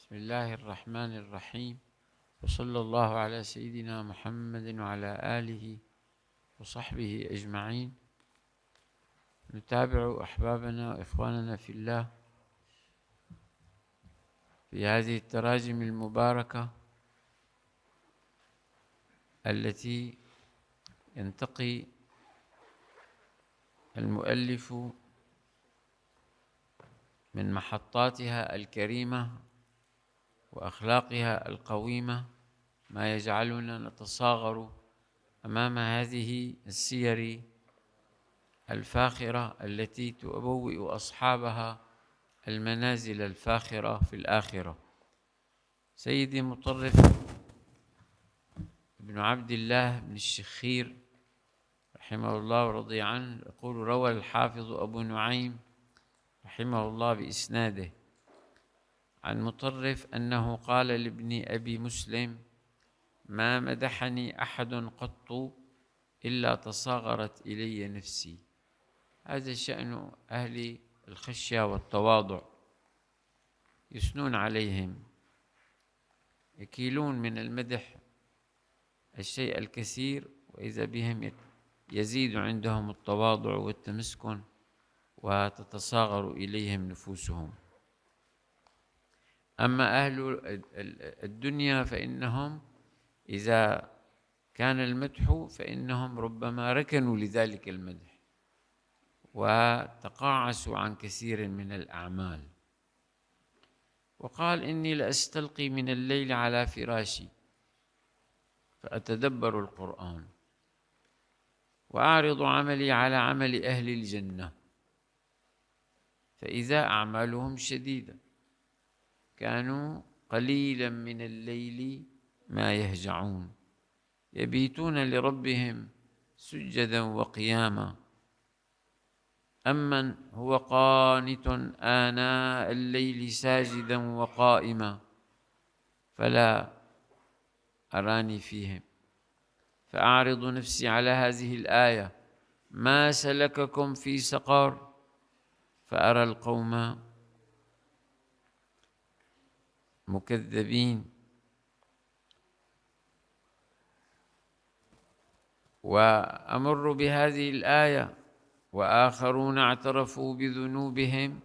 بسم الله الرحمن الرحيم، وصلى الله على سيدنا محمد وعلى آله وصحبه أجمعين. نتابع أحبابنا وإخواننا في الله في هذه التراجم المباركة التي ينتقي المؤلف من محطاتها الكريمة وأخلاقها القويمة ما يجعلنا نتصاغر أمام هذه السير الفاخرة التي تبوئ أصحابها المنازل الفاخرة في الآخرة. سيدي مطرف بن عبد الله بن الشخير رحمه الله ورضي عنه يقول: روى الحافظ أبو نعيم رحمه الله بإسناده عن مطرف أنه قال لابن أبي مسلم: ما مدحني أحد قط إلا تصاغرت إلي نفسي. هذا شأن أهل الخشية والتواضع، يثنون عليهم، يكيلون من المدح الشيء الكثير، وإذا بهم يزيد عندهم التواضع والتمسكن وتتصاغر إليهم نفوسهم. أما أهل الدنيا فإنهم إذا كان المدح فإنهم ربما ركنوا لذلك المدح وتقاعسوا عن كثير من الأعمال. وقال: إني لأستلقي من الليل على فراشي فأتدبر القرآن وأعرض عملي على عمل أهل الجنة، فإذا أعمالهم شديدة كانوا قليلا من الليل ما يهجعون يبيتون لربهم سجدا وقياما، أمن هو قانت آناء الليل ساجدا وقائما فلا أراني فيهم. فأعرض نفسي على هذه الآية: ما سلككم في سقر؟ فأرى القوم مكذبين. وأمر بهذه الآية: وآخرون اعترفوا بذنوبهم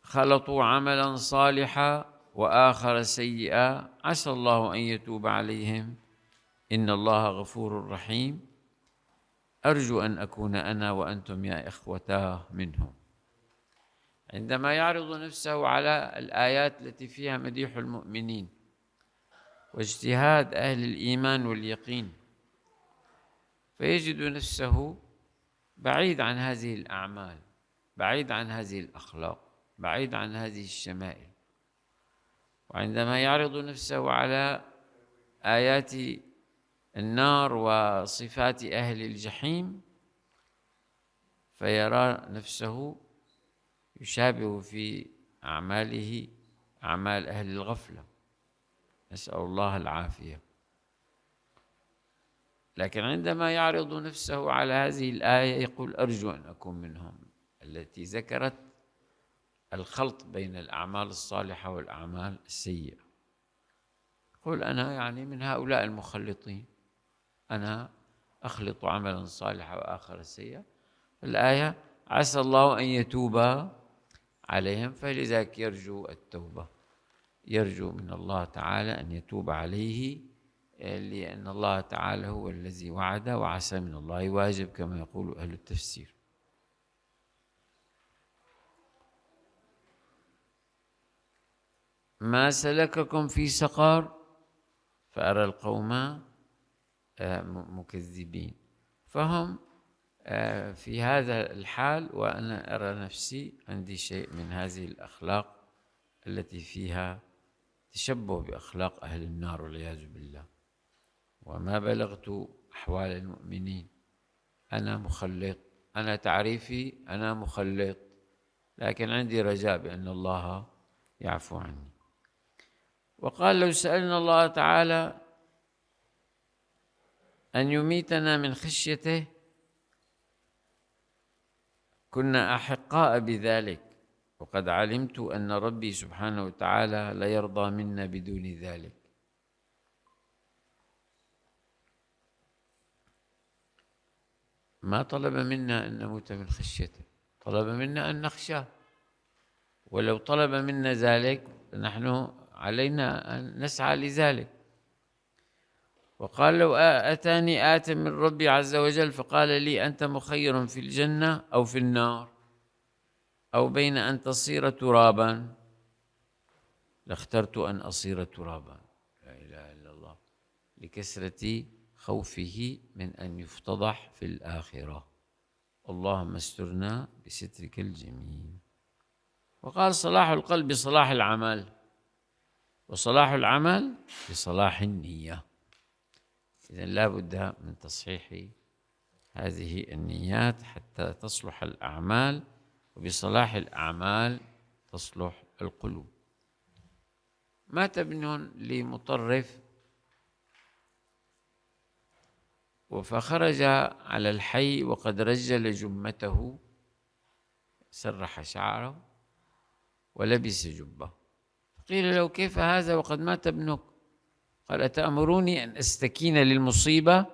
خلطوا عملا صالحا وآخر سيئا عسى الله أن يتوب عليهم إن الله غفور رحيم. أرجو أن أكون أنا وأنتم يا إخوتاه منهم. عندما يعرض نفسه على الآيات التي فيها مديح المؤمنين واجتهاد أهل الإيمان واليقين، فيجد نفسه بعيد عن هذه الأعمال، بعيد عن هذه الأخلاق، بعيد عن هذه الشمائل. وعندما يعرض نفسه على آيات النار وصفات أهل الجحيم فيرى نفسه يشابه في أعماله أعمال أهل الغفلة، نسأل الله العافية. لكن عندما يعرض نفسه على هذه الآية يقول: أرجو أن أكون منهم، التي ذكرت الخلط بين الأعمال الصالحة والأعمال السيئة. يقول: أنا يعني من هؤلاء المخلطين، أنا أخلط عملا صالحا وآخر سيئا. الآية: عسى الله أن يتوب عليهم، فلذلك يرجو التوبة، يرجو من الله تعالى أن يتوب عليه، لأن الله تعالى هو الذي وعد، وعسى من الله واجب كما يقول أهل التفسير. ما سلككم في سقر؟ فأرى القوم مكذبين. فهم في هذا الحال، وأنا أرى نفسي عندي شيء من هذه الأخلاق التي فيها تشبه بأخلاق أهل النار والعياذ بالله. وما بلغت أحوال المؤمنين، أنا مخلط، أنا تعريفي أنا مخلط، لكن عندي رجاء بأن الله يعفو عني. وقال: لو سألنا الله تعالى أن يميتنا من خشيته كنا أحقاء بذلك، وقد علمت أن ربي سبحانه وتعالى لا يرضى منا بدون ذلك. ما طلب منا أن نموت من خشيته، طلب منا أن نخشاه، ولو طلب منا ذلك فنحن علينا أن نسعى لذلك. وقال: لو أتاني آت من ربي عز وجل فقال لي أنت مخير في الجنة أو في النار أو بين أن تصير ترابا، لاخترت أن أصير ترابا. لا إله إلا الله، لكثرة خوفه من أن يفتضح في الآخرة. اللهم استرنا بسترك الجميل. وقال: صلاح القلب صلاح العمل، وصلاح العمل بصلاح النية. إذن لا بد من تصحيح هذه النيات حتى تصلح الأعمال، وبصلاح الأعمال تصلح القلوب. مات ابن لمطرف فخرج على الحي وقد رجل جمته، سرح شعره ولبس جبة. قيل له: كيف هذا وقد مات ابنك؟ قال: أتأمروني أن أستكين للمصيبة؟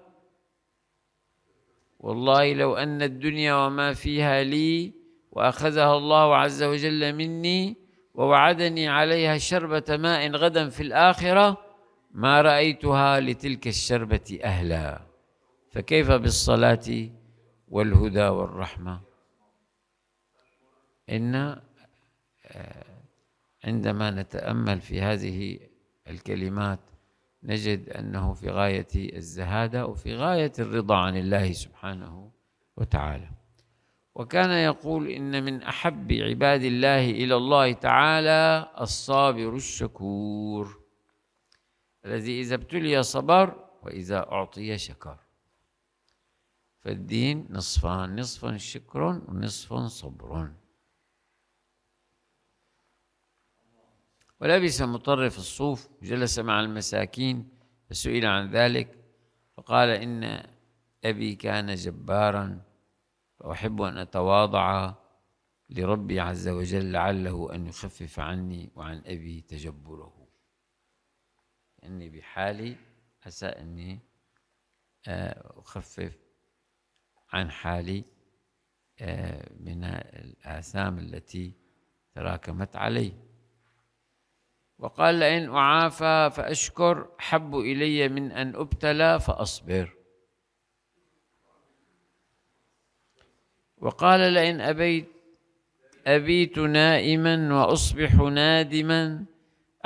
والله لو أن الدنيا وما فيها لي وأخذها الله عز وجل مني ووعدني عليها شربة ماء غدا في الآخرة ما رأيتها لتلك الشربة أهلا، فكيف بالصلاة والهدى والرحمة؟ إن عندما نتأمل في هذه الكلمات نجد أنه في غاية الزهادة وفي غاية الرضا عن الله سبحانه وتعالى. وكان يقول: إن من أحب عباد الله إلى الله تعالى الصابر الشكور، الذي إذا ابتلي صبر وإذا أعطي شكر. فالدين نصفان: نصف شكر ونصف صبر. ولبس مطرف الصوف وجلس مع المساكين فسئل عن ذلك فقال: إن أبي كان جبارا فأحب أن أتواضع لربي عز وجل لعله أن يخفف عني وعن أبي تجبره. إني بحالي عسى أني أخفف عن حالي من الآثام التي تراكمت علي. وقال: لئن أعافى فأشكر أحب إلي من أن أبتلى فأصبر. وقال: لئن أبيت نائما وأصبح نادما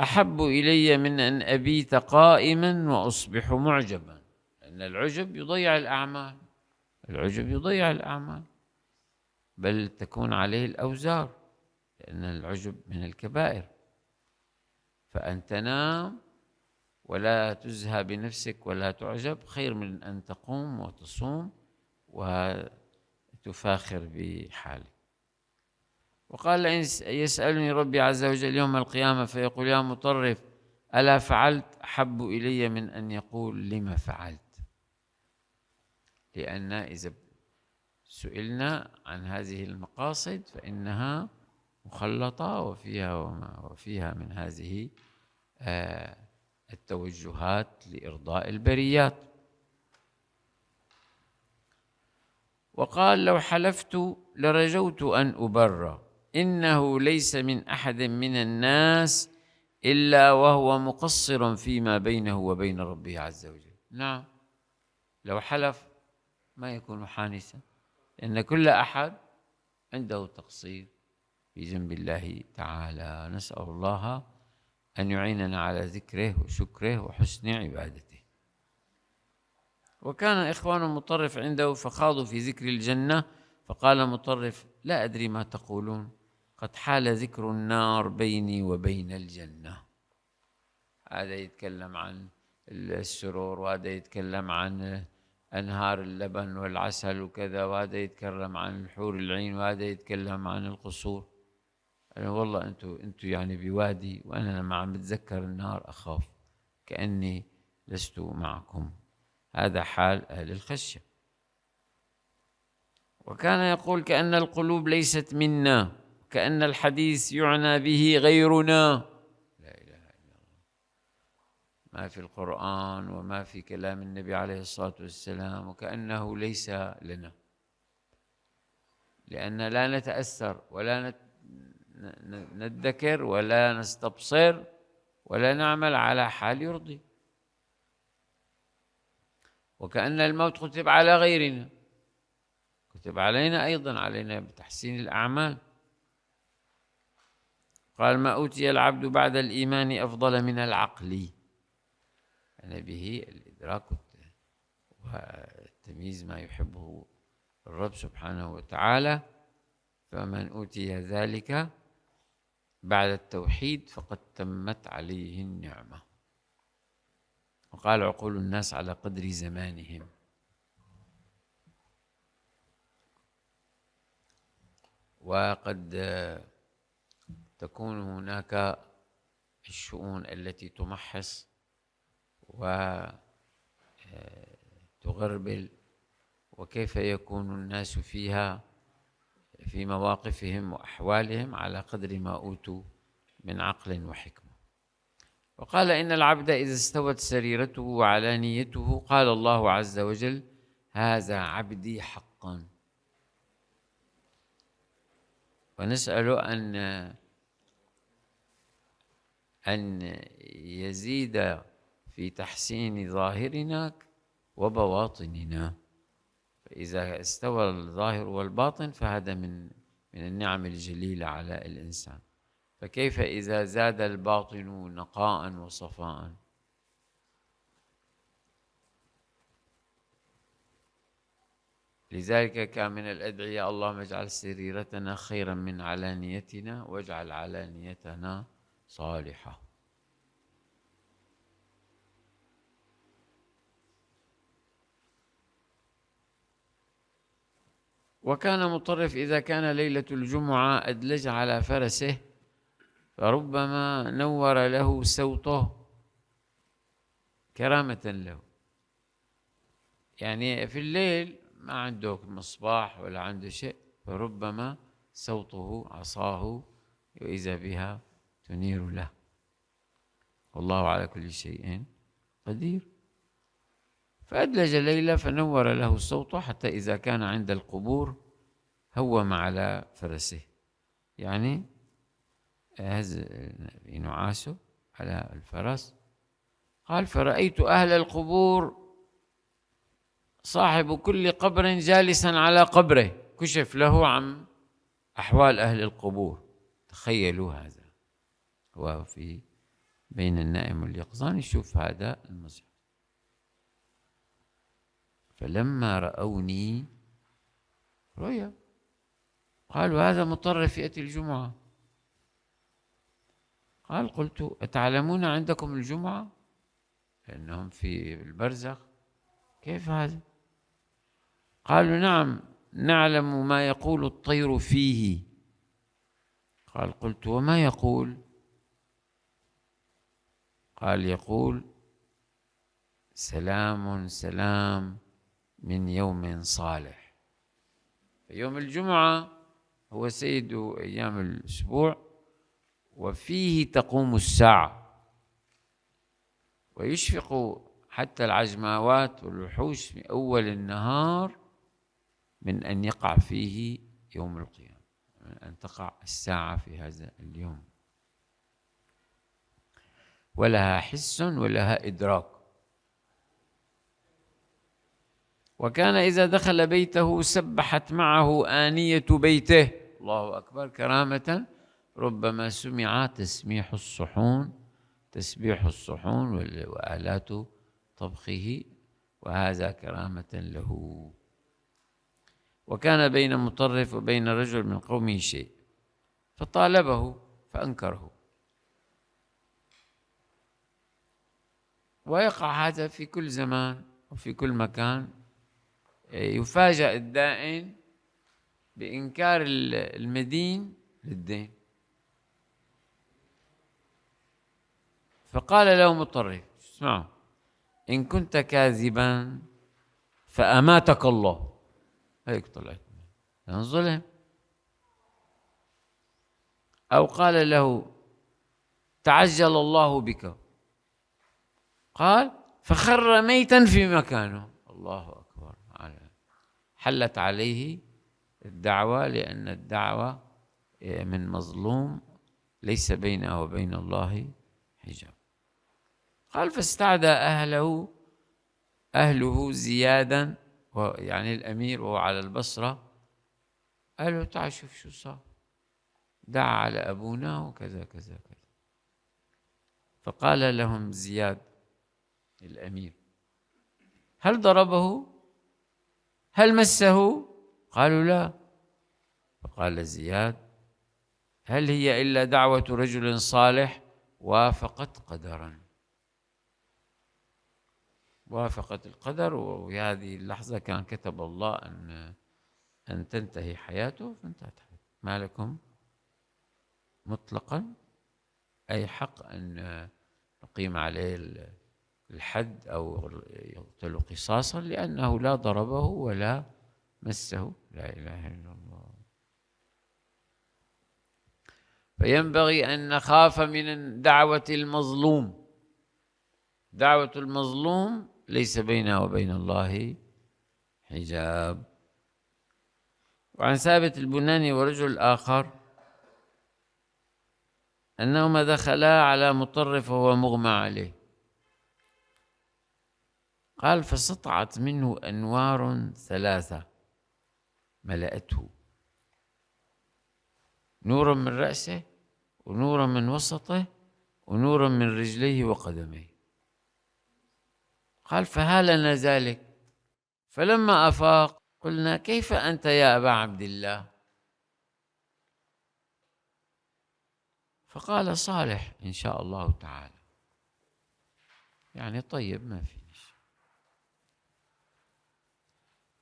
أحب إلي من أن أبيت قائما وأصبح معجبا. لأن العجب يضيع الأعمال، العجب يضيع الأعمال، بل تكون عليه الأوزار، لأن العجب من الكبائر. فأن تنام ولا تزهى بنفسك ولا تعجب خير من أن تقوم وتصوم وتفاخر بحالك. وقال: لئن يسألني ربي عز وجل يوم القيامة فيقول: يا مطرف ألا فعلت أحب إلي من أن يقول لما فعلت. لأن إذا سئلنا عن هذه المقاصد فإنها مخلطة وفيها من هذه التوجهات لإرضاء البريات. وقال: لو حلفت لرجوت أن أبر، إنه ليس من أحد من الناس إلا وهو مقصر فيما بينه وبين ربه عز وجل. نعم، لو حلف ما يكون حانسا، لأن كل أحد عنده تقصير في جنب الله تعالى. نسأل الله أن يعيننا على ذكره وشكره وحسن عبادته. وكان إخوان مطرف عنده فخاضوا في ذكر الجنة، فقال مطرف: لا أدري ما تقولون، قد حال ذكر النار بيني وبين الجنة. هذا يتكلم عن السرور، وهذا يتكلم عن أنهار اللبن والعسل وكذا، وهذا يتكلم عن الحور العين، وهذا يتكلم عن القصور. أنا والله أنتوا يعني بوادي، وأنا لما عم بتذكر النار أخاف كأني لست معكم. هذا حال أهل الخشية. وكان يقول: كأن القلوب ليست منا، كأن الحديث يعنى به غيرنا. لا إله إلا الله. ما في القرآن وما في كلام النبي عليه الصلاة والسلام، وكأنه ليس لنا، لأن لا نتأثر ولا ندكر ولا نستبصر ولا نعمل على حال يرضي. وكأن الموت كتب على غيرنا، كتب علينا أيضا، علينا بتحسين الأعمال. قال: ما أوتي العبد بعد الإيمان أفضل من العقل، يعني به الإدراك والتمييز ما يحبه الرب سبحانه وتعالى. فمن أوتي ذلك بعد التوحيد فقد تمت عليه النعمة. وقال: عقول الناس على قدر زمانهم. وقد تكون هناك الشؤون التي تمحص وتغربل، وكيف يكون الناس فيها في مواقفهم وأحوالهم على قدر ما أوتوا من عقل وحكمة. وقال: إن العبد إذا استوت سريرته وعلانيته قال الله عز وجل: هذا عبدي حقا. ونسأل أن يزيد في تحسين ظاهرنا وبواطننا. فإذا استوى الظاهر والباطن فهذا من النعم الجليلة على الإنسان، فكيف إذا زاد الباطن نقاء وصفاء؟ لذلك كان من الأدعية: اللهم اجعل سريرتنا خيرا من علانيتنا واجعل علانيتنا صالحة. وكان مطرف إذا كان ليلة الجمعة أدلج على فرسه، فربما نور له سوطه كرامة له. يعني في الليل ما عنده مصباح ولا عنده شيء، فربما سوطه عصاه وإذا بها تنير له. والله على كل شيء قدير. فأدلج ليلة فنور له سوطه، حتى إذا كان عند القبور هوم على فرسه، يعني هز نعاسه على الفرس. قال: فرأيت أهل القبور صاحب كل قبر جالسا على قبره. كشف له عن أحوال أهل القبور. تخيلوا هذا، هو في بين النائم واليقظان يشوف هذا المصير. فلما رأوني رؤيا قالوا: هذا مطرف يأتي الجمعة. قال: قلت: أتعلمون عندكم الجمعة؟ لأنهم في البرزخ. كيف هذا؟ قالوا: نعم نعلم ما يقول الطير فيه. قال: قلت: وما يقول؟ قال: يقول: سلام سلام من يوم صالح. يوم الجمعة هو سيد أيام الأسبوع، وفيه تقوم الساعة، ويشفق حتى العجماوات والوحوش في أول النهار من أن يقع فيه يوم القيامة، من أن تقع الساعة في هذا اليوم. ولها حس ولها إدراك. وكان إذا دخل بيته سبحت معه آنية بيته. الله أكبر، كرامة. ربما سمع تسبيح الصحون وآلات طبخه، وهذا كرامة له. وكان بين مطرف وبين رجل من قومه شيء، فطالبه فأنكره. ويقع هذا في كل زمان وفي كل مكان. يفاجأ الدائن بإنكار المدين للدين. فقال له مطرف: اسمعوا، إن كنت كاذبا فأماتك الله. هيك طلعت ظلم. أو قال له تعجل الله بك، قال فخر ميتا في مكانه. الله أكبر. حلت عليه الدعوة، لأن الدعوة من مظلوم ليس بينه وبين الله حجاب. قال فاستعدى أهله زيادا، يعني الأمير وهو على البصرة، قال له تعال شوف شو صار، دعا على أبونا وكذا كذا كذا. فقال لهم زياد الأمير هل ضربه؟ هل مسه؟ قالوا لا. فقال زياد هل هي إلا دعوة رجل صالح وافقت قدرا. وافقت القدر، وفي هذه اللحظة كان كتب الله أن تنتهي حياته، فانتهت حياته. ما لكم مطلقا أي حق أن نقيم عليه الحد أو يقتل قصاصا، لأنه لا ضربه ولا مسه. لا إله إلا الله. فينبغي أن نخاف من دعوة المظلوم. دعوة المظلوم ليس بينها وبين الله حجاب. وعن ثابت البناني ورجل آخر أنهما دخلا على مطرف وهو مغمى عليه، قال فسطعت منه أنوار ثلاثة ملأته، نورا من رأسه ونورا من وسطه ونورا من رجليه وقدميه. قال فهالنا ذلك، فلما أفاق قلنا كيف أنت يا أبا عبد الله؟ فقال صالح إن شاء الله تعالى، يعني طيب ما في شيء.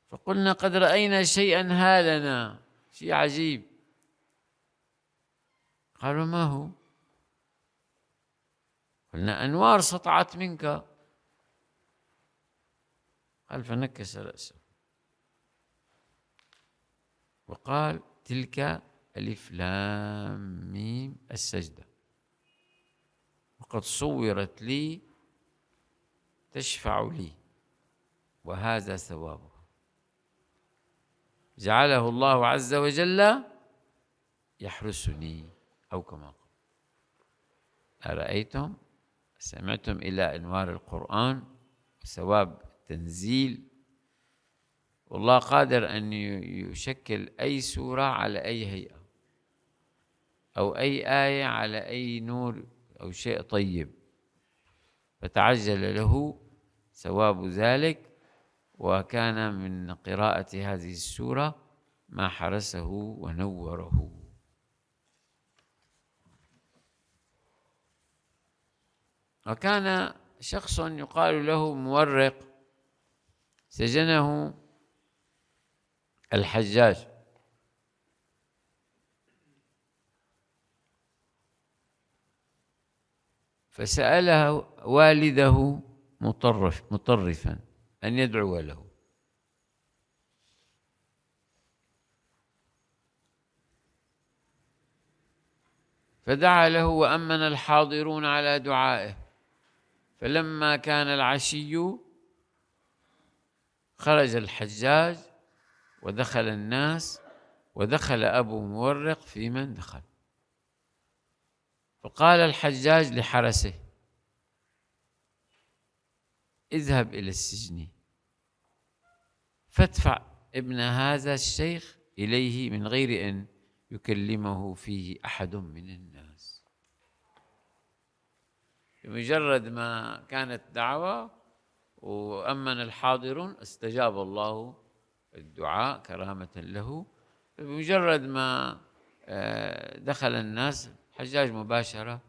فقلنا قد رأينا شيئا هالنا، شيء عجيب. قالوا ما هو؟ قلنا أنوار سطعت منك. قال فنكس رأسه وقال تلك ألف لام ميم السجدة، وقد صورت لي تشفع لي وهذا ثوابها، جعله الله عز وجل يحرسني، أو كما قال. أرأيتم سمعتم إلى أنوار القرآن وثواب التنزيل، والله قادر أن يشكل أي سورة على أي هيئة، أو أي آية على أي نور أو شيء طيب، فتعجل له ثواب ذلك. وكان من قراءة هذه السورة ما حرسه ونوره. وكان شخص يقال له مورق، سجنه الحجاج، فسأله والده مطرفا أن يدعو له، فدعا له وأمن الحاضرون على دعائه. فلما كان العشي خرج الحجاج ودخل الناس، ودخل أبو مورق في من دخل. فقال الحجاج لحرسه اذهب إلى السجن فادفع ابن هذا الشيخ إليه من غير أن يكلمه فيه أحد من الناس. بمجرد ما كانت دعوة وأمن الحاضرون استجاب الله الدعاء كرامة له. بمجرد ما دخل الناس الحجاج مباشرة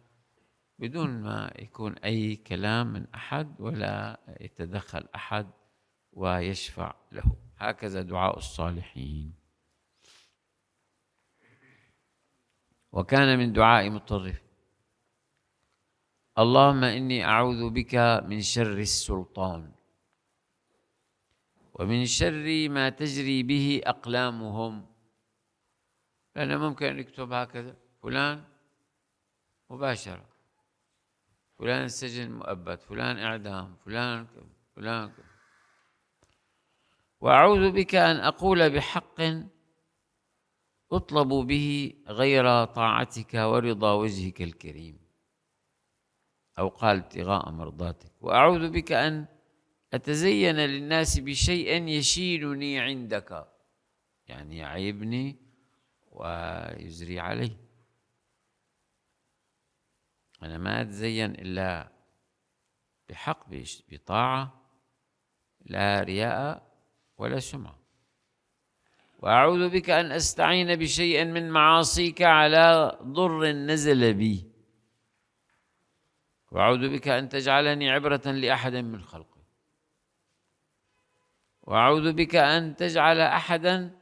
بدون ما يكون أي كلام من أحد ولا يتدخل أحد ويشفع له. هكذا دعاء الصالحين. وكان من دعاء مطرف اللهم إني أعوذ بك من شر السلطان ومن شر ما تجري به أقلامهم. لأنه ممكن أن يكتب هكذا فلان مباشرة، فلان سجن مؤبد، فلان إعدام، فلان فلان. وأعوذ بك أن أقول بحق أطلب به غير طاعتك ورضا وجهك الكريم، أو قال ابتغاء مرضاتك. وأعوذ بك أن أتزين للناس بشيء يشينني عندك، يعني يعيبني ويزري علي. أنا ما أتزين إلا بحق، بطاعة، لا رياء ولا سمعة. وأعوذ بك أن أستعين بشيء من معاصيك على ضر نزل بي. وأعوذ بك أن تجعلني عبرة لأحد من خلقك. وأعوذ بك أن تجعل أحدا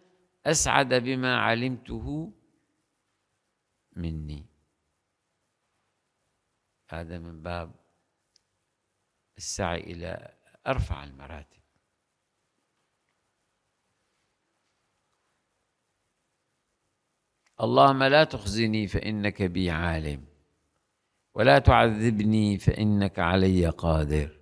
أسعد بما علمته مني. هذا من باب السعي إلى أرفع المراتب. اللهم لا تخزني فإنك بي عالم، ولا تعذبني فإنك علي قادر.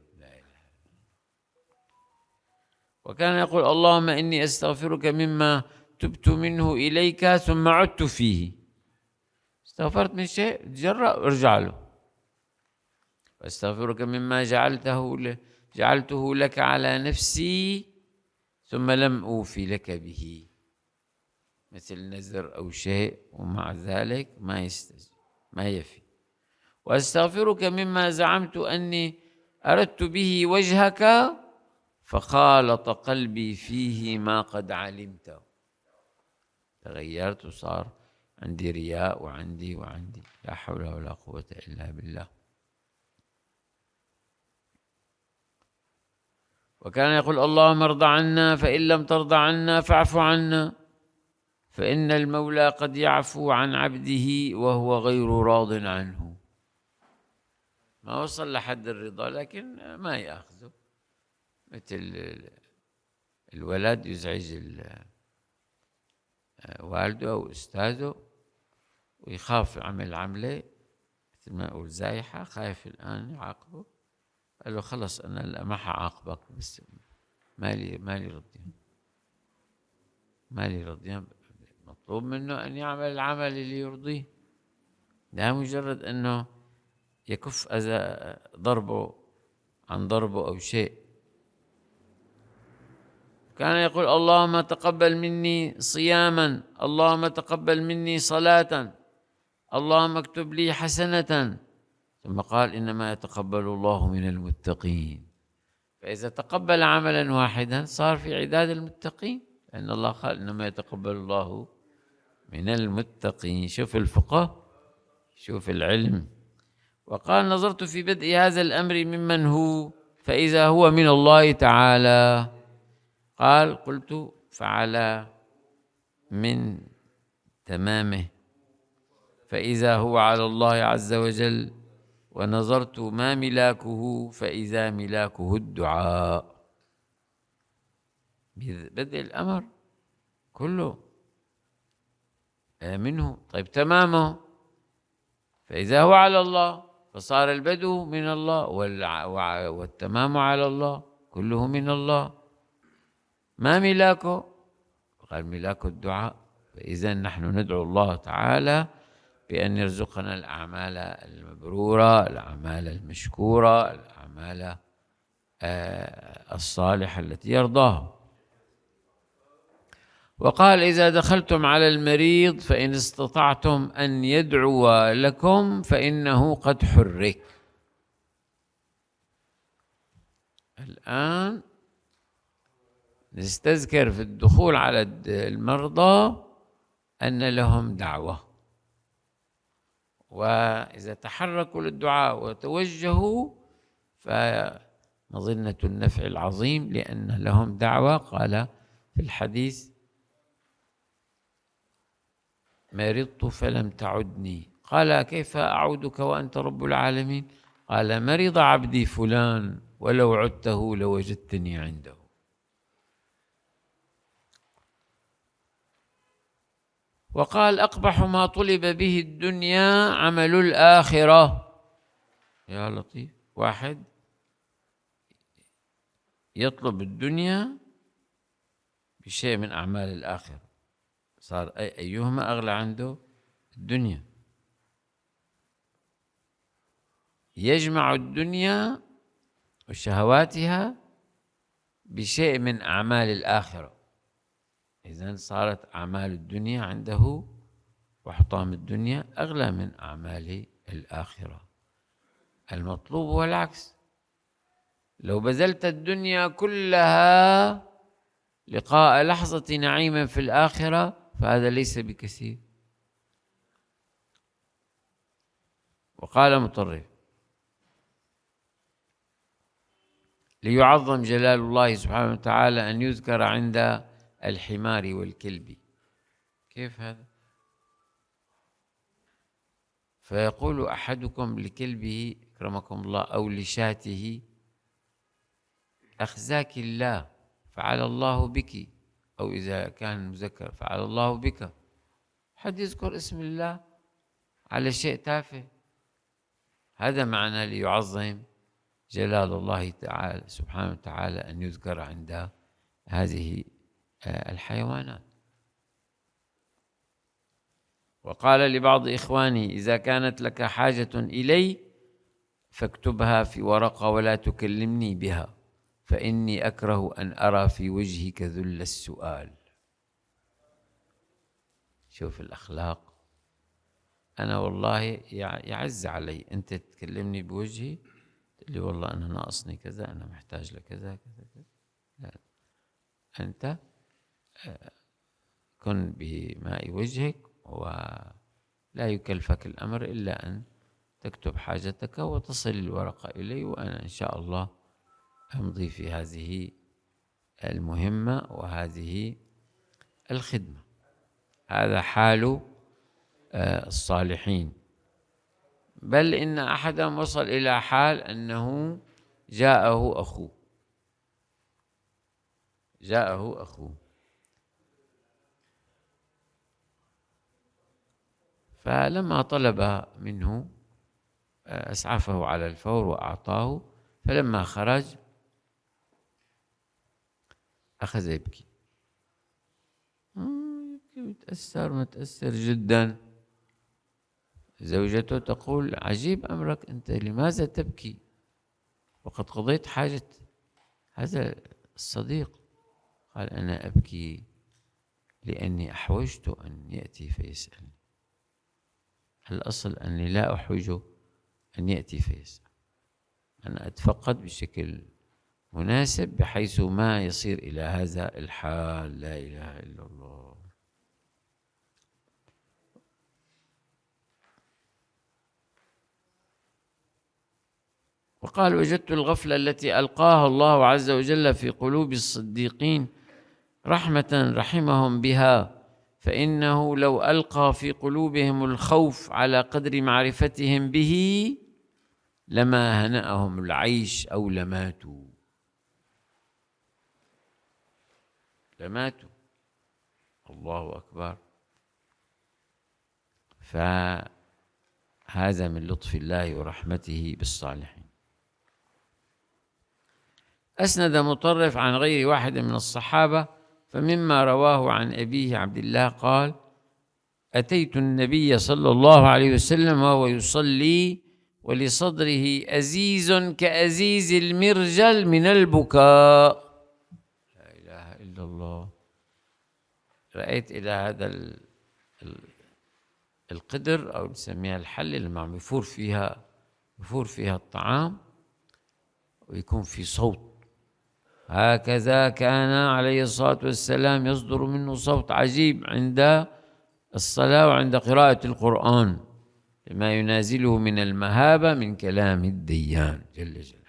وكان يقول اللهم إني أستغفرك مما تبت منه إليك ثم عدت فيه. استغفرت من شيء تجرأ ارجع له. واستغفرك مما جعلته لك على نفسي ثم لم أوفي لك به، مثل نذر أو شيء ومع ذلك ما يفي. واستغفرك مما زعمت أني أردت به وجهك فخالط قلبي فيه ما قد علمت. تغيرت وصار عندي رياء وعندي لا حول ولا قوة إلا بالله. وكان يقول اللهم ارض عنا، فإن لم ترضى عنا فاعف عنا، فإن المولى قد يعفو عن عبده وهو غير راض عنه. ما وصل لحد الرضا لكن ما يأخذه، مثل الولد يزعج والده أو أستاذه ويخاف عمل عملة مثل ما أقول زايحة، خايف الآن يعاقبه، قال له خلص أنا ما حعاقبك بس مالي رضيان مطلوب منه أن يعمل العمل اللي يرضيه، لا مجرد أنه يكف أذى ضربه عن ضربه أو شيء. كان يقول اللهم تقبل مني صياما، اللهم تقبل مني صلاة، اللهم اكتب لي حسنة. ثم قال إنما يتقبل الله من المتقين. فإذا تقبل عملا واحدا صار في عداد المتقين، لأن الله قال إنما يتقبل الله من المتقين. شوف الفقه، شوف العلم. وقال نظرت في بدء هذا الأمر ممن هو فإذا هو من الله تعالى. قال قلت فعلى من تمامه فإذا هو على الله عز وجل، ونظرت ما ملاكه فإذا ملاكه الدعاء. بدء الأمر كله منه. طيب تمامه فإذا هو على الله فصار البدء من الله والتمام على الله، كله من الله. ما ملاكه؟ قال ملاك الدعاء. فإذا نحن ندعو الله تعالى بأن يرزقنا الأعمال المبرورة، الأعمال المشكورة، الأعمال الصالحة التي يرضاها. وقال إذا دخلتم على المريض فإن استطعتم أن يدعو لكم فإنه قد حرك. الآن نستذكر في الدخول على المرضى أن لهم دعوة، وإذا تحركوا للدعاء وتوجهوا فمظنة النفع العظيم، لأن لهم دعوة. قال في الحديث مرضت فلم تعدني. قال كيف أعودك وأنت رب العالمين؟ قال مرض عبدي فلان ولو عدته لوجدتني عنده. وقال أقبح ما طلب به الدنيا عمل الآخرة. يا لطيف، واحد يطلب الدنيا بشيء من أعمال الآخرة، صار أيهما أغلى عنده؟ الدنيا. يجمع الدنيا وشهواتها بشيء من أعمال الآخرة، إذن صارت أعمال الدنيا عنده وحطام الدنيا أغلى من أعمال الآخرة. المطلوب هو العكس، لو بذلت الدنيا كلها لقاء لحظة نعيم في الآخرة فهذا ليس بكثير. وقال مطرف: ليعظم جلال الله سبحانه وتعالى أن يذكر عند الحمار والكلب. كيف هذا؟ فيقول أحدكم لكلبه أكرمكم الله أو لشاته: أخزاك الله، فعل الله بك، أو إذا كان مذكر فعل الله بك. حد يذكر اسم الله على شيء تافه، هذا معنى ليعظم جلال الله تعالى سبحانه وتعالى أن يذكر عند هذه الحيوانات. وقال لبعض إخواني: إذا كانت لك حاجة إلي فاكتبها في ورقة ولا تكلمني بها، فإني أكره أن أرى في وجهك ذل السؤال. شوف الأخلاق. أنا والله يعز علي أنت تكلمني بوجهي، تقول لي والله أنا ناقصني كذا، أنا محتاج لكذا كذا كذا. لا، أنت كن بماء وجهك ولا يكلفك الأمر إلا أن تكتب حاجتك وتصل الورقة إلي، وأنا إن شاء الله أمضي في هذه المهمة وهذه الخدمة. هذا حال الصالحين، بل إن أحدهم وصل إلى حال أنه جاءه أخوه فلما طلب منه أسعفه على الفور وأعطاه، فلما خرج أخذ يبكي، متأثر جدا. زوجته تقول: عجيب أمرك أنت، لماذا تبكي وقد قضيت حاجة هذا الصديق؟ قال: أنا أبكي لأني أحوجت أن يأتي فيسألني. الأصل أني لا أحوج أن يأتي فيسأل، أنا أتفقد بشكل مناسب بحيث ما يصير إلى هذا الحال. لا إله إلا الله. وقال: وجدت الغفلة التي ألقاها الله عز وجل في قلوب الصديقين رحمة رحمهم بها، فإنه لو ألقى في قلوبهم الخوف على قدر معرفتهم به لما هنأهم العيش أو لماتوا. الله أكبر. فهذا من لطف الله ورحمته بالصالحين. أسند مطرف عن غير واحد من الصحابة، فمما رواه عن أبيه عبد الله قال: أتيت النبي صلى الله عليه وسلم وهو يصلي ولصدره أزيز كأزيز المرجل من البكاء. لا إله إلا الله. رأيت إلى هذا القدر أو نسميها الحلة اللي عم يفور فيها الطعام ويكون في صوت، هكذا كان عليه الصلاة والسلام يصدر منه صوت عجيب عند الصلاة وعند قراءة القرآن، لما ينازله من المهابة من كلام الديان جل جلاله.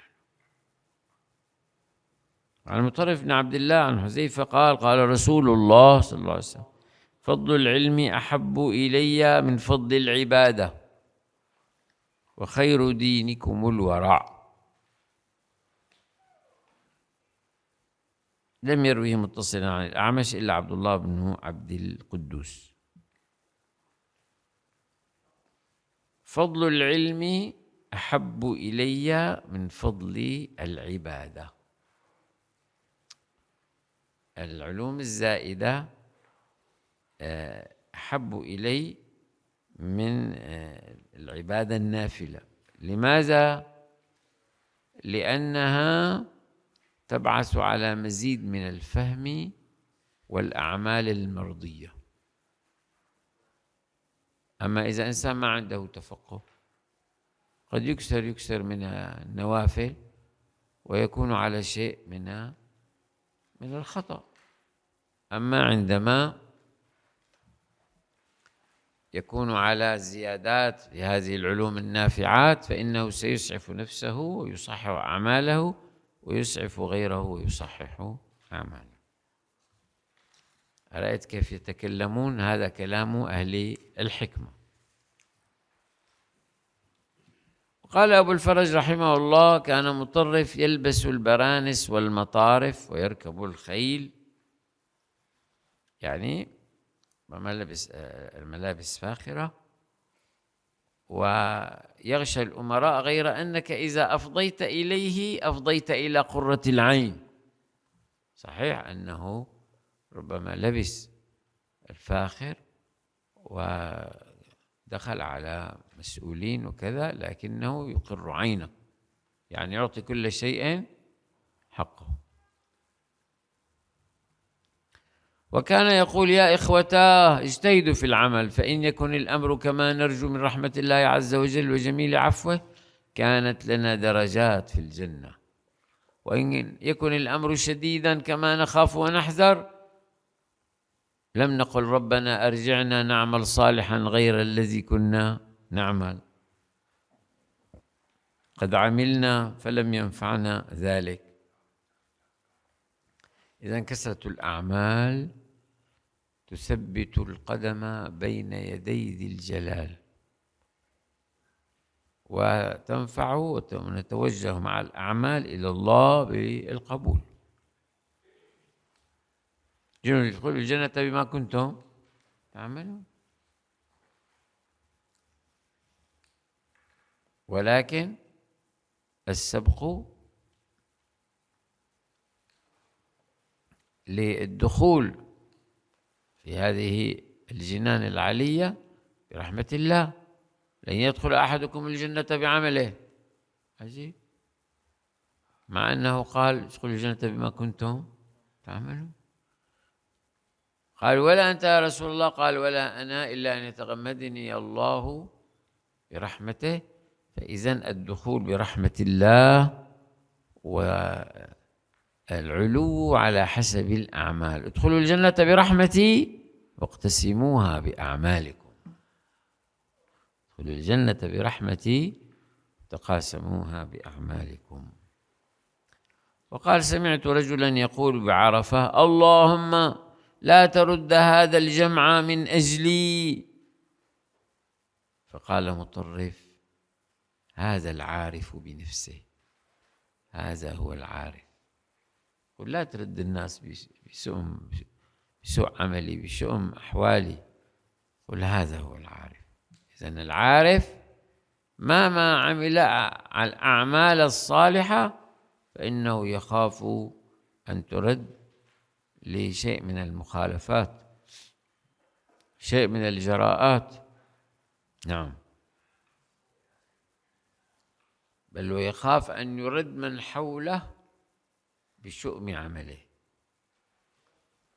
عن مطرف بن عبد الله عن حذيفة قال: قال رسول الله صلى الله عليه وسلم: فضل العلم أحب إلي من فضل العبادة، وخير دينكم الورع. لم يروه متصلا عن الأعمش إلا عبد الله بن عبد القدوس. فضل العلم أحب إلي من فضل العبادة. العلوم الزائدة أحب إلي من العبادة النافلة. لماذا؟ لأنها تبعث على مزيد من الفهم والأعمال المرضية. أما إذا إنسان ما عنده تفقه قد يكثر من النوافل ويكون على شيء من الخطأ. أما عندما يكون على زيادات في هذه العلوم النافعات فإنه سيسعف نفسه ويصحح أعماله ويسعف غيره ويصحح أعماله. رأيت كيف يتكلمون؟ هذا كلام أهل الحكمة. قال أبو الفرج رحمه الله: كان مطرف يلبس البرانس والمطارف ويركب الخيل، يعني الملابس فاخرة، ويغشى الأمراء، غير أنك إذا أفضيت إليه أفضيت إلى قرة العين. صحيح أنه ربما لبس الفاخر ودخل على مسؤولين وكذا، لكنه يقر عينه، يعني يعطي كل شيء حقه. وكان يقول: يا إخوتاه اجتهدوا في العمل، فإن يكن الأمر كما نرجو من رحمة الله عز وجل وجميل عفوه كانت لنا درجات في الجنة، وإن يكن الأمر شديدا كما نخاف ونحذر لم نقل ربنا أرجعنا نعمل صالحا غير الذي كنا نعمل، قد عملنا فلم ينفعنا ذلك. إذن كثرة الأعمال تثبت القدم بين يدي ذي الجلال وتنفع، ونتوجه مع الأعمال إلى الله بالقبول. جنوا يدخلوا الجنة بما كنتم تعملون، ولكن السبق للدخول في هذه الجنان العالية برحمة الله. لن يدخل أحدكم الجنة بعمله، عجيب، مع أنه قال ادخلوا الجنة بما كنتم تعملون. قال: ولا أنت يا رسول الله؟ قال: ولا أنا إلا أن يتغمدني الله برحمته. فإذن الدخول برحمة الله والعلو على حسب الأعمال. ادخلوا الجنة برحمتي واقتسموها بأعمالكم. ادخلوا الجنة برحمتي تقاسموها بأعمالكم. وقال: سمعت رجلا يقول بعرفة: اللهم لا ترد هذا الجمع من أجلي. فقال مطرف: هذا العارف بنفسه، هذا هو العارف. قل لا ترد الناس بسوء عملي، بشؤم أحوالي، قل هذا هو العارف. إذن العارف ما عمل الأعمال الصالحة فإنه يخاف أن ترد لشيء من المخالفات، شيء من الجراءات. نعم، بل ويخاف أن يرد من حوله بشؤم عمله،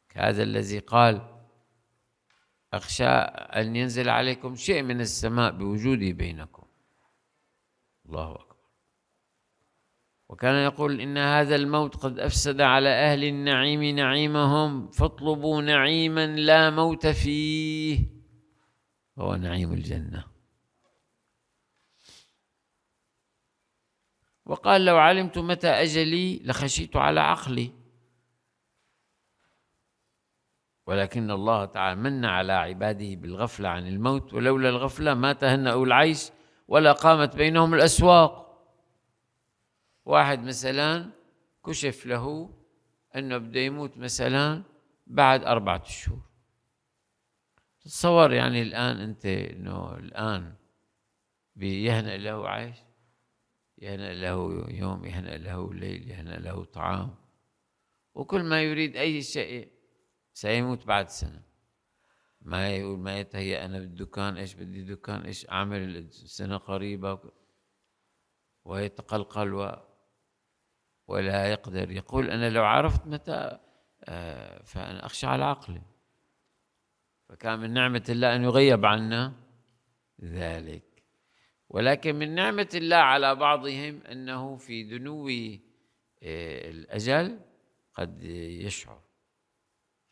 كهذا الذي قال: أخشى أن ينزل عليكم شيء من السماء بوجودي بينكم. الله أكبر. وكان يقول: إن هذا الموت قد أفسد على أهل النعيم نعيمهم، فاطلبوا نعيما لا موت فيه، هو نعيم الجنة. وقال: لو علمت متى أجلي لخشيت على عقلي، ولكن الله تعالى من على عباده بالغفلة عن الموت، ولولا الغفلة ما تهنأوا العيش ولا قامت بينهم الأسواق. واحد مثلا كشف له أنه بده يموت مثلا بعد 4 أشهر. تصور يعني الآن أنت أنه الآن يهنأ له عيش، يهنأ له يوم، يهنأ له ليل، يهنأ له طعام، وكل ما يريد أي شيء سيموت بعد سنة. ما يقول ما يتهيأ أنا بالدكان، إيش بدي دكان، إيش أعمل، السنة قريبة، ويتقلقل ولا يقدر. يقول أنا لو عرفت متى فأنا أخشى على عقلي. فكان من نعمة الله أن يغيب عنا ذلك. ولكن من نعمة الله على بعضهم أنه في دنو الأجل قد يشعر،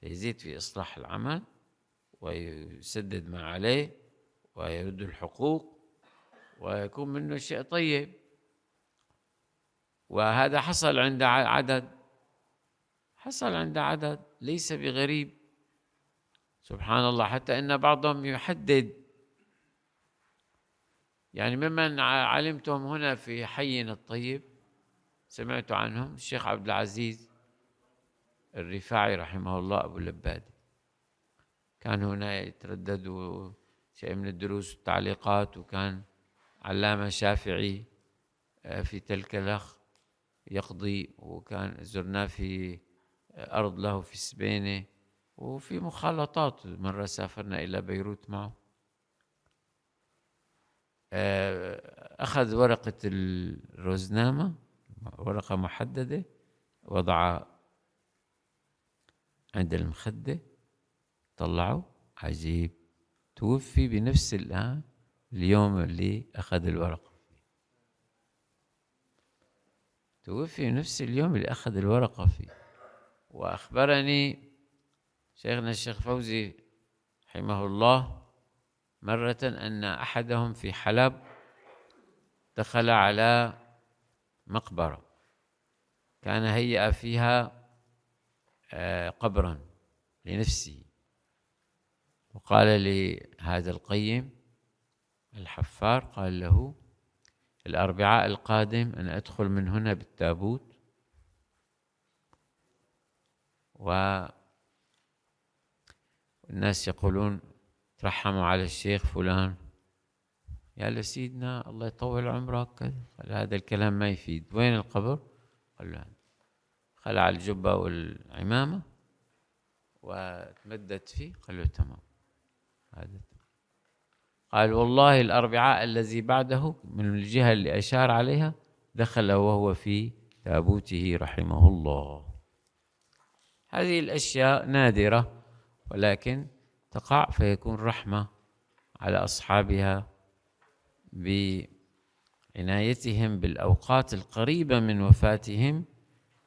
فيزيد في إصلاح العمل ويسدد ما عليه ويرد الحقوق ويكون منه شيء طيب. وهذا حصل عند عدد ليس بغريب، سبحان الله. حتى إن بعضهم يحدد، يعني ممن علمتهم هنا في حينا الطيب سمعت عنهم الشيخ عبد العزيز الرفاعي رحمه الله أبو اللبادي، كان هنا يتردد شيء من الدروس والتعليقات، وكان علامة شافعي في تلك الأخ يقضي، وكان زرناه في أرض له في السبينة، وفي مخالطات. مرة سافرنا إلى بيروت معه، أخذ ورقة الروزنامة، ورقة محددة، وضعها عند المخدة، طلعه، عجيب، توفي بنفس اليوم اللي أخذ الورقة فيه. توفي نفس اليوم اللي أخذ الورقة فيه. وأخبرني شيخنا الشيخ فوزي رحمه الله مرة أن أحدهم في حلب دخل على مقبرة كان هيأ فيها قبرا لنفسه، وقال لي هذا القيم الحفار، قال له الأربعاء القادم أنا أدخل من هنا بالتابوت، والناس يقولون ترحموا على الشيخ فلان. يا لسيدنا الله يطول عمرك كذا. قال هذا الكلام ما يفيد، وين القبر؟ قال له خلع الجبة والعمامة وتمدد فيه. قال له تمام، هذا تمام. قال والله الأربعاء الذي بعده من الجهة اللي أشار عليها دخل وهو في تابوته رحمه الله. هذه الأشياء نادرة ولكن تقع، فيكون رحمة على أصحابها بعنايتهم بالأوقات القريبة من وفاتهم،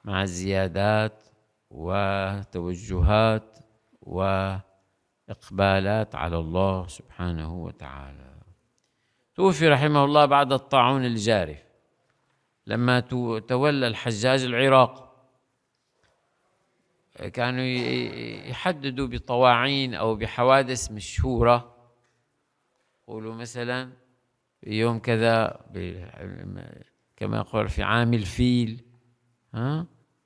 مع الزيادات وتوجهات وإقبالات على الله سبحانه وتعالى. توفي رحمه الله بعد الطاعون الجارف، لما تولى الحجاج العراق كانوا يحددوا بطواعين أو بحوادث مشهورة، يقولوا مثلا في يوم كذا، كما يقول في عام الفيل،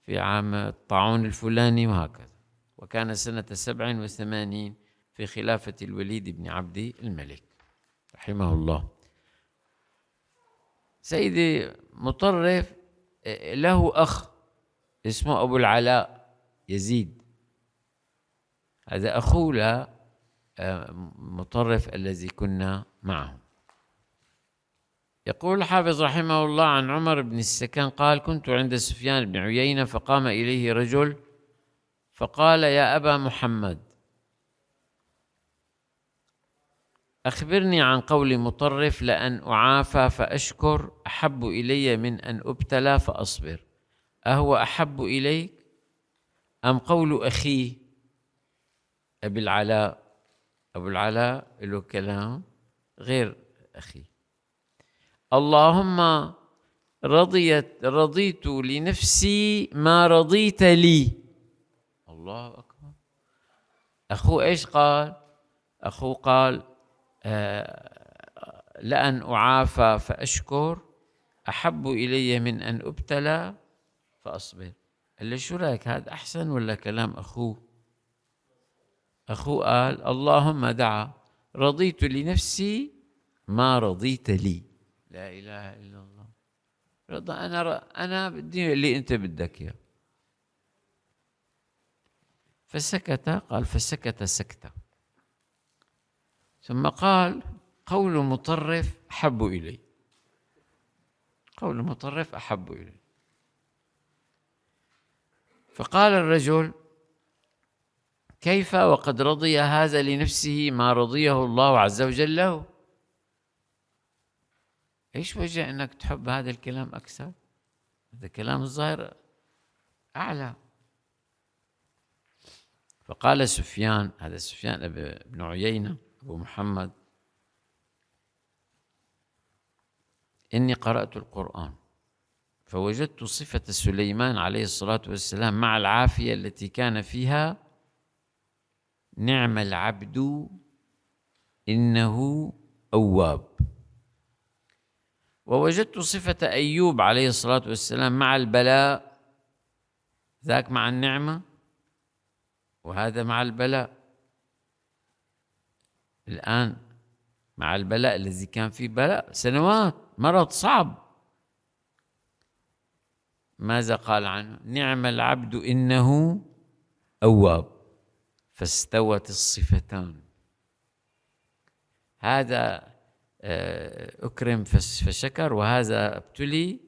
في عام الطاعون الفلاني، وهكذا. وكان سنة 87 في خلافة الوليد بن عبد الملك رحمه الله. سيدي مطرف له أخ اسمه أبو العلاء يزيد، هذا أخوه مطرف الذي كنا معه. يقول الحافظ رحمه الله عن عمر بن السكن قال كنت عند سفيان بن عيينة فقام إليه رجل فقال يا أبا محمد أخبرني عن قول مطرف لأن أعافى فأشكر أحب إلي من أن أبتلى فأصبر، أهو أحب إليك أم قول أخيه أبي العلاء؟ أبو العلاء له كلام غير أخي. اللهم رضيت لنفسي ما رضيت لي. الله أكبر. أخوه إيش قال؟ أخوه قال لأن أعافى فأشكر أحب إلي من أن أبتلى فأصبر. قال له شو رأيك، هذا أحسن ولا كلام أخوه؟ أخوه قال اللهم دعا رضيت لنفسي ما رضيت لي. لا إله إلا الله. رضا أنا بدي اللي أنت بدك إياه. فسكت. قال فسكت سكتة، ثم قال قول مطرف أحب إلي. قول مطرف أحب إلي. فقال الرجل كيف وقد رضي هذا لنفسه ما رضيه الله عز وجل له؟ إيش وجه أنك تحب هذا الكلام أكثر؟ هذا كلام الظاهر أعلى. فقال سفيان، هذا سفيان بن عيينة أبو محمد، إني قرأت القرآن فوجدت صفة سليمان عليه الصلاة والسلام مع العافية التي كان فيها نعم العبد إنه أواب، ووجدت صفة أيوب عليه الصلاة والسلام مع البلاء، ذاك مع النعمة وهذا مع البلاء. الآن مع البلاء الذي كان فيه بلاء سنوات، مرض صعب. ماذا قال عنه؟ نعم العبد إنه أواب. فاستوت الصفتان، هذا أكرم فشكر، وهذا ابتلي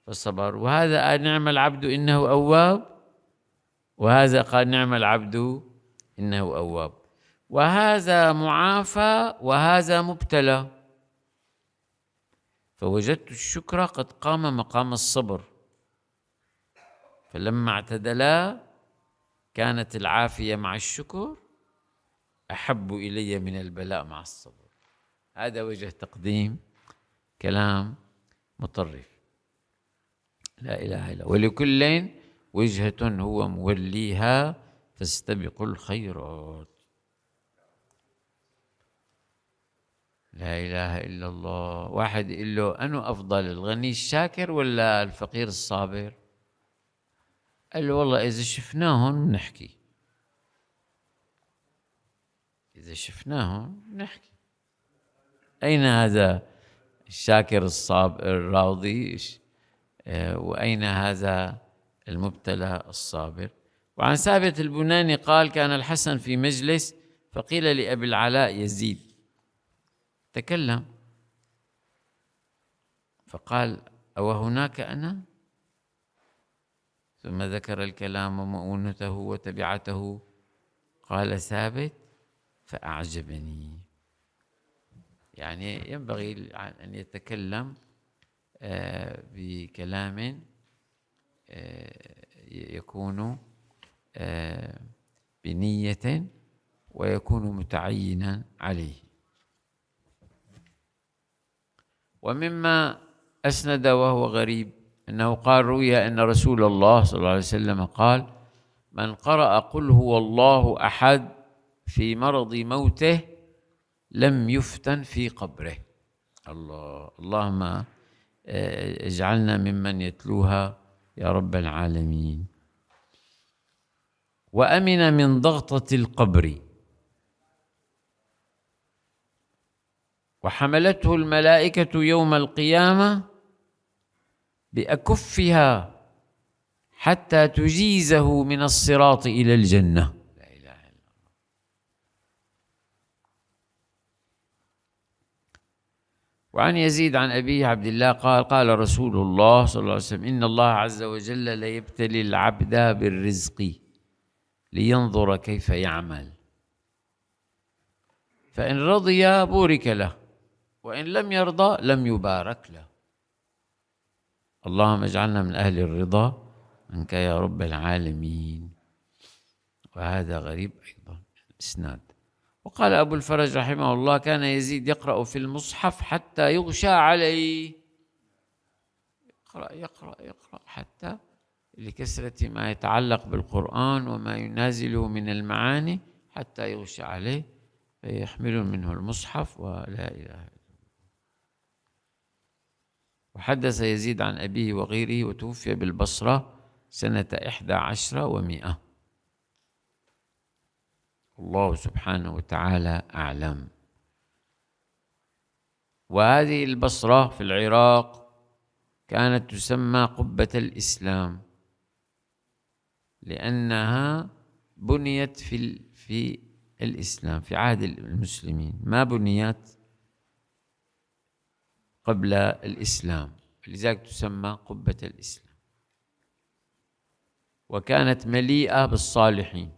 فصبر. وهذا نعم العبد إنه أواب، وهذا قال نعم العبد إنه أواب. وهذا معافى وهذا مبتلى. فوجدت الشكر قد قام مقام الصبر، فلما اعتدلا كانت العافية مع الشكر أحب إلي من البلاء مع الصبر. هذا وجه تقديم كلام مطرف. لا إله إلا، ولكل وجهة هو موليها فاستبقوا الخيرات. لا إله إلا الله. واحد يقول له أنو أفضل، الغني الشاكر ولا الفقير الصابر؟ قال له والله إذا شفناهم نحكي، إذا شفناهم نحكي. أين هذا الشاكر الصابر الراضي، وأين هذا المبتلى الصابر؟ وعن ثابت البناني قال كان الحسن في مجلس فقيل لأبي العلاء يزيد تكلم، فقال أو هناك أنا؟ ثم ذكر الكلام ومؤونته وتبعته. قال ثابت فأعجبني. يعني ينبغي أن يتكلم بكلام يكون بنية ويكون متعينا عليه. ومما أسند وهو غريب أنه قال روي أن رسول الله صلى الله عليه وسلم قال من قرأ قل هو الله أحد في مرض موته لم يفتن في قبره. الله، اللهم اجعلنا ممن يتلوها يا رب العالمين. وأمن من ضغطة القبر، وحملته الملائكة يوم القيامة بأكفها حتى تجيزه من الصراط إلى الجنة. لا إله إلا الله. وعن يزيد عن أبيه عبد الله قال قال رسول الله صلى الله عليه وسلم إن الله عز وجل ليبتلي العبد بالرزق لينظر كيف يعمل، فإن رضي بورك له وإن لم يرضى لم يبارك له. اللهم اجعلنا من أهل الرضا عنك يا رب العالمين. وهذا غريب أيضا الإسناد. وقال أبو الفرج رحمه الله كان يزيد يقرأ في المصحف حتى يغشى عليه. يقرأ حتى لكثرة ما يتعلق بالقرآن وما ينازله من المعاني حتى يغشى عليه فيحمل منه المصحف. ولا إله إلا الله. وحدث يزيد عن أبيه وغيره وتوفي بالبصرة سنة 11 و100. الله سبحانه وتعالى أعلم. وهذه البصرة في العراق كانت تسمى قبة الإسلام، لأنها بنيت في الإسلام في عهد المسلمين، ما بنيت قبل الإسلام، لذلك تسمى قبة الإسلام. وكانت مليئة بالصالحين.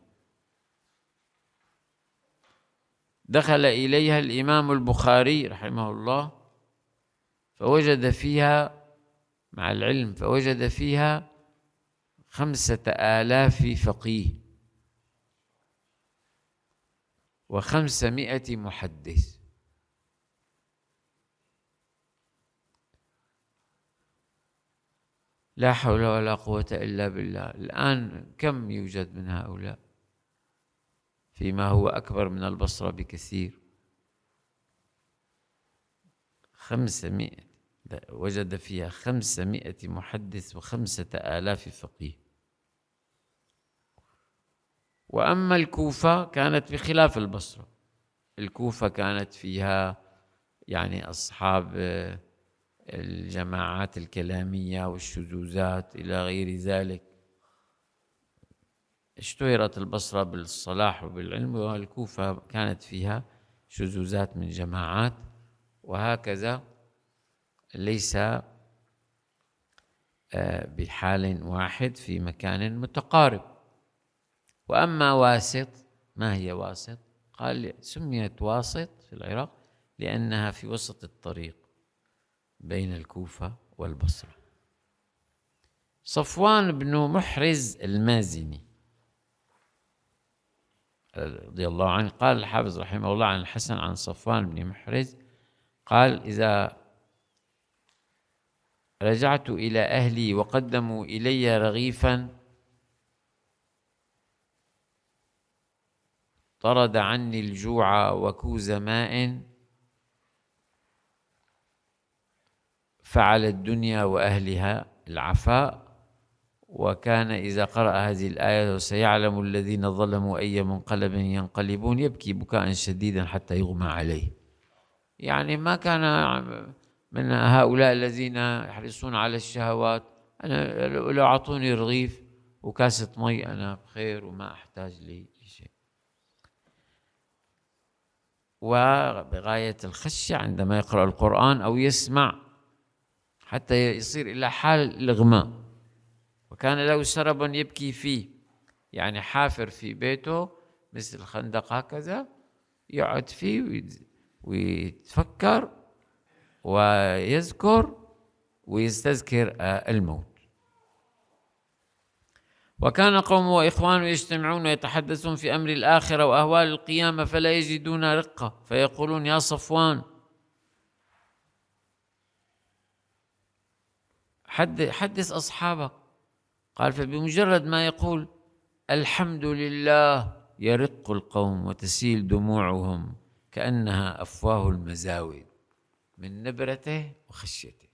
دخل إليها الإمام البخاري رحمه الله فوجد فيها، مع العلم، فوجد فيها 5000 فقيه و500 محدث. لا حول ولا قوة إلا بالله. الآن كم يوجد من هؤلاء فيما هو أكبر من البصرة بكثير؟ 500، وجد فيها 500 محدث و5000 فقيه. وأما الكوفة كانت بخلاف البصرة. الكوفة كانت فيها يعني أصحاب الجماعات الكلامية والشذوذات إلى غير ذلك. اشتهرت البصرة بالصلاح وبالعلم، والكوفة كانت فيها شذوذات من جماعات، وهكذا ليس بحال واحد في مكان متقارب. وأما واسط، ما هي واسط؟ قال سميت واسط في العراق لأنها في وسط الطريق بين الكوفة والبصرة. صفوان بن محرز المازني رضي الله عنه، قال الحافظ رحمه الله عن الحسن عن صفوان بن محرز قال: إذا رجعت إلى أهلي وقدموا إلي رغيفا طرد عني الجوع وكوز ماء، فعل الدنيا وأهلها العفاء. وكان إذا قرأ هذه الآية: وسيعلم الذين ظلموا أي منقلب ينقلبون، يبكي بكاء شديدا حتى يغمى عليه. يعني ما كان من هؤلاء الذين يحرصون على الشهوات. أنا لو أعطوني رغيف وكاسة مي أنا بخير وما أحتاج لشيء. وبغاية الخشية عندما يقرأ القرآن أو يسمع حتى يصير إلى حال الإغماء. وكان له سرب يبكي فيه، يعني حافر في بيته مثل خندق هكذا يقعد فيه ويتفكر ويذكر ويستذكر الموت. وكان قومه وإخوانه يجتمعون ويتحدثون في أمر الآخرة وأهوال القيامة فلا يجدون رقة، فيقولون: يا صفوان حدث أصحابك. قال: فبمجرد ما يقول الحمد لله يرق القوم وتسيل دموعهم كأنها أفواه المزاود من نبرته وخشيته.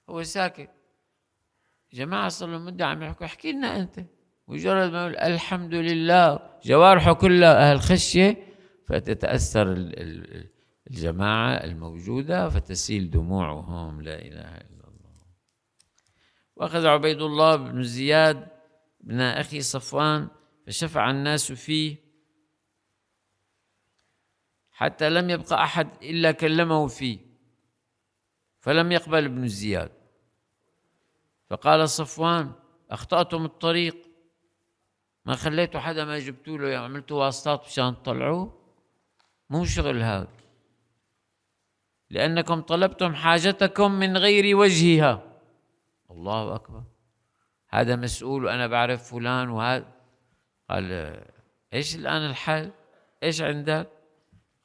هو ساكت، جماعة صار لهم مدة عم يحكوا: احكي لنا أنت. مجرد ما يقول الحمد لله جوارحه كلها أهل خشية، فتتأثر الجماعة الموجودة فتسيل دموعهم. لا إله إلا الله. وأخذ عبيد الله بن زياد بن أخي صفوان فشفع الناس فيه حتى لم يبقى أحد إلا كلمه فيه، فلم يقبل ابن زياد. فقال صفوان: أخطأتم الطريق، ما خليتوا حدا ما جبتوا له، يعني عملتوا واسطات مشان تطلعوه. مو شغل هذا، لأنكم طلبتم حاجتكم من غير وجهها. الله أكبر، هذا مسؤول وأنا بعرف فلان وهذا. قال: إيش الآن الحل؟ إيش عندك؟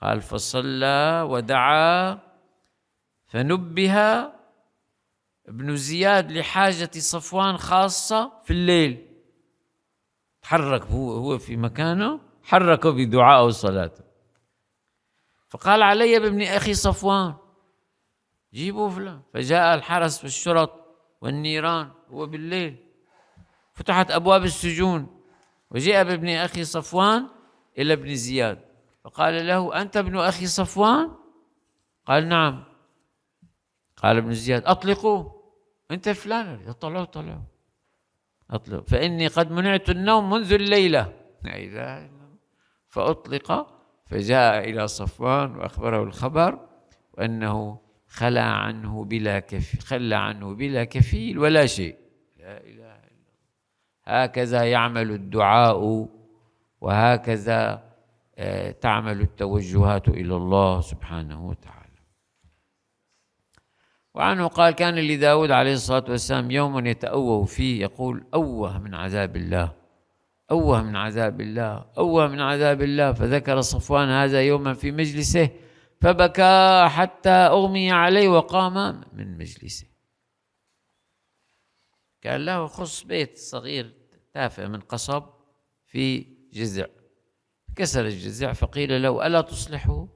قال: فصلى ودعا فنبه ابن زياد لحاجة صفوان خاصة في الليل. تحرك هو في مكانه، حركه بدعاء وصلاته. فقال: علي بابن أخي صفوان، جيبوا فلان. فجاء الحرس والشرط والنيران، هو بالليل. فتحت أبواب السجون وجاء بابن أخي صفوان إلى ابن زياد فقال له: أنت ابن أخي صفوان؟ قال: نعم. قال ابن زياد: أطلقوا، أنت فلان، طلعوا أطلق، فإني قد منعت النوم منذ الليلة. لا إله إلا الله. فأطلق، فجاء إلى صفوان وأخبره الخبر، وأنه خلى عنه بلا كفيل ولا شيء. لا إله إلا الله. هكذا يعمل الدعاء، وهكذا تعمل التوجهات إلى الله سبحانه وتعالى. وعنه قال: كان لداود عليه الصلاة والسلام يوم يتأوه فيه، يقول: أوه من عذاب الله، أوه من عذاب الله، أوه من عذاب الله. فذكر صفوان هذا يوما في مجلسه، فبكى حتى أغمي عليه وقام من مجلسه. كان له خص بيت صغير تافه من قصب في جذع، كسر الجذع، فقيل له: ألا تصلحه؟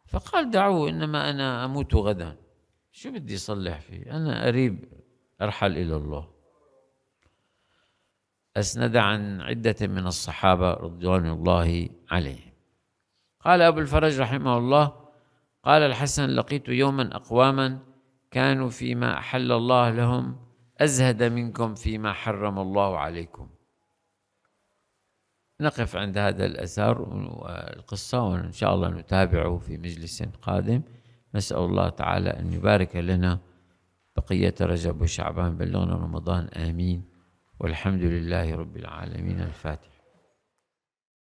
فقال: دعوه، إنما أنا أموت غدا، شو بدي أصلح فيه؟ أنا قريب أرحل إلى الله. أسند عن عدة من الصحابة رضوان الله عليهم. قال أبو الفرج رحمه الله: قال الحسن: لقيت يوما أقواما كانوا فيما أحل الله لهم أزهد منكم فيما حرم الله عليكم. نقف عند هذا الأثر والقصة، وإن شاء الله نتابعه في مجلس قادم. نسأل الله تعالى أن يبارك لنا بقية رجب وشعبان، بلغنا رمضان، آمين. والحمد لله رب العالمين. الفاتحة.